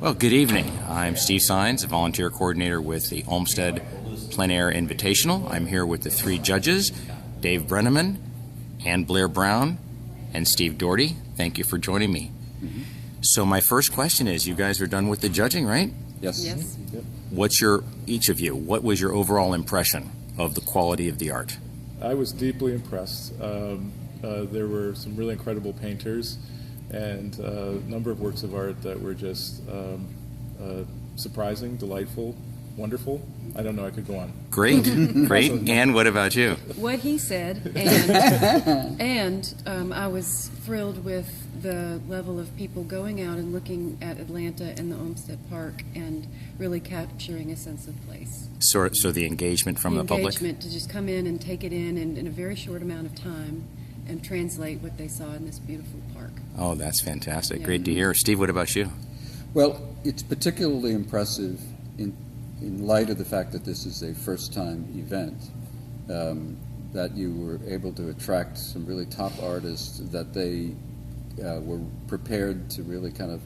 Well, good evening. I'm Steve Sines, a volunteer coordinator with the Olmsted Plein Air Invitational. I'm here with the three judges, Dave Brennerman, and Blair Brown, and Steve Doherty. Thank you for joining me. So my first question is, you guys are done with the judging, right? Yes. Yes. What's each of you, what was your overall impression of the quality of the art? I was deeply impressed. There were some really incredible painters and a number of works of art that were just surprising, delightful, wonderful. I don't know, I could go on. Great, great. And what about you? What he said, and I was thrilled with the level of people going out and looking at Atlanta and the Olmsted Park and really capturing a sense of place. So the engagement from the public? Engagement to just come in and take it in a very short amount of time and translate what they saw in this beautiful park. Oh, that's fantastic. Yeah. Great to hear. Steve, what about you? Well, it's particularly impressive in light of the fact that this is a first-time event, that you were able to attract some really top artists, that they were prepared to really kind of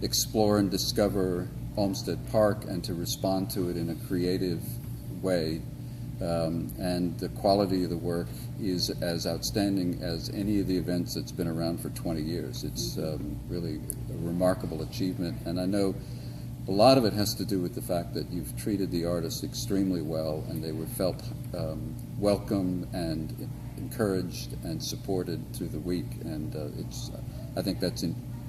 explore and discover Olmsted Park and to respond to it in a creative way. And the quality of the work is as outstanding as any of the events that's been around for 20 years. It's really a remarkable achievement, and I know a lot of it has to do with the fact that you've treated the artists extremely well, and they were felt welcome and encouraged and supported through the week, and I think that's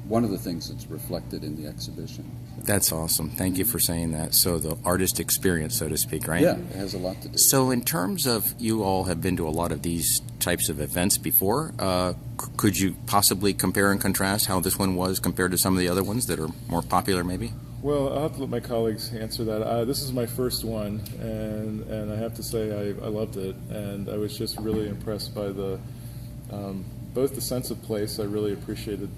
one of the things that's reflected in the exhibition. That's awesome. Thank you for saying that. So the artist experience, so to speak, right? Yeah, it has a lot to do. So in terms of, you all have been to a lot of these types of events before. Could you possibly compare and contrast how this one was compared to some of the other ones that are more popular maybe? Well, I'll have to let my colleagues answer that. This is my first one, and I have to say I loved it, and I was just really impressed by both the sense of place. I really appreciated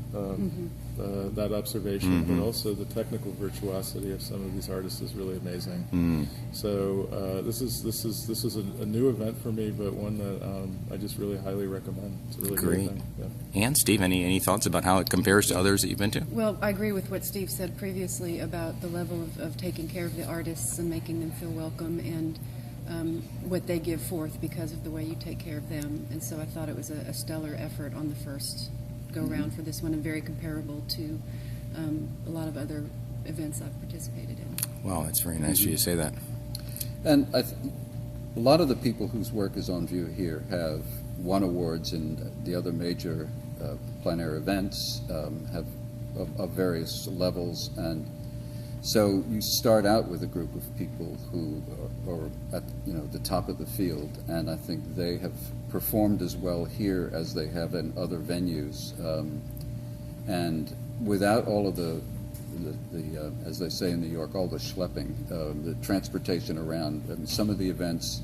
that observation, but also the technical virtuosity of some of these artists is really amazing. So this is a new event for me, but one that I just really highly recommend. It's a really great thing. Yeah. And Steve, any thoughts about how it compares to others that you've been to? Well, I agree with what Steve said previously about the level of taking care of the artists and making them feel welcome, and what they give forth because of the way you take care of them. And so I thought it was a stellar effort on the first go-round for this one, and very comparable to a lot of other events I've participated in. Wow, that's very nice of you to say that. And a lot of the people whose work is on view here have won awards in the other major plein air events, have of various levels, and so you start out with a group of people who are at the top of the field, and I think they have performed as well here as they have in other venues, and without all of the as they say in New York, all the schlepping, the transportation around. I mean, some of the events,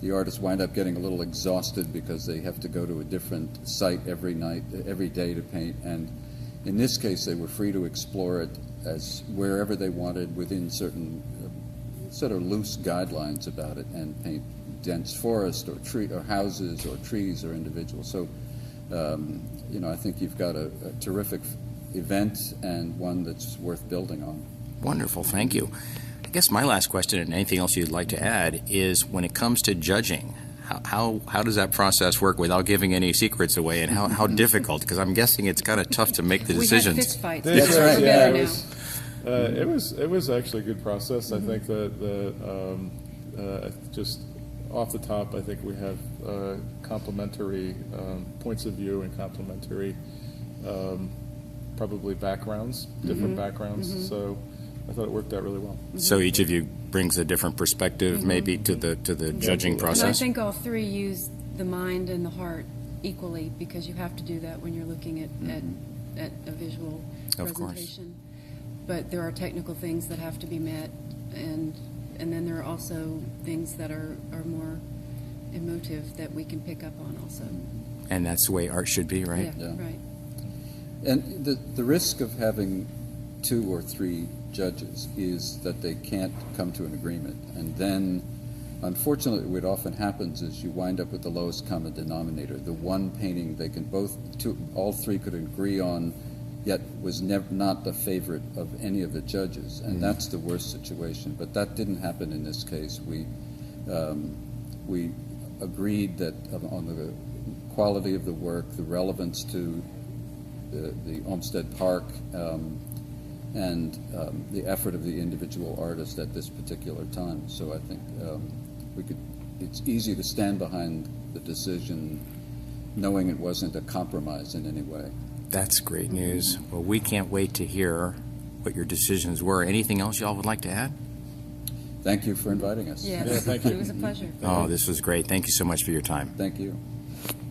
the artists wind up getting a little exhausted because they have to go to a different site every day to paint, and in this case they were free to explore it as wherever they wanted within certain sort of loose guidelines about it, and paint dense forest or tree or houses or trees or individuals. So I think you've got a terrific event and one that's worth building on. Wonderful, thank you. I guess my last question, and anything else you'd like to add, is when it comes to judging, how does that process work without giving any secrets away, and how difficult? Because I'm guessing it's kind of tough to make the decisions. We had fist fights. That's right. Yeah, it was actually a good process. I think that just off the top, I think we have complementary points of view and complementary probably backgrounds, different backgrounds. So I thought it worked out really well. So each of you brings a different perspective maybe to the judging process? And I think all three use the mind and the heart equally, because you have to do that when you're looking at a visual presentation. But there are technical things that have to be met, and then there are also things that are more emotive that we can pick up on also. And that's the way art should be, right? Yeah. Right. And the risk of having 2 or 3 judges is that they can't come to an agreement, and then unfortunately what often happens is you wind up with the lowest common denominator, the one painting they can all 3 could agree on yet was not a favorite of any of the judges, and that's the worst situation. But that didn't happen in this case. We agreed that on the quality of the work, the relevance to the Olmsted Park, and the effort of the individual artist at this particular time. So I think it's easy to stand behind the decision knowing it wasn't a compromise in any way. That's great news. Well, we can't wait to hear what your decisions were. Anything else y'all would like to add? Thank you for inviting us. Yes, Yeah, thank you. it was a pleasure. Oh, this was great. Thank you so much for your time. Thank you.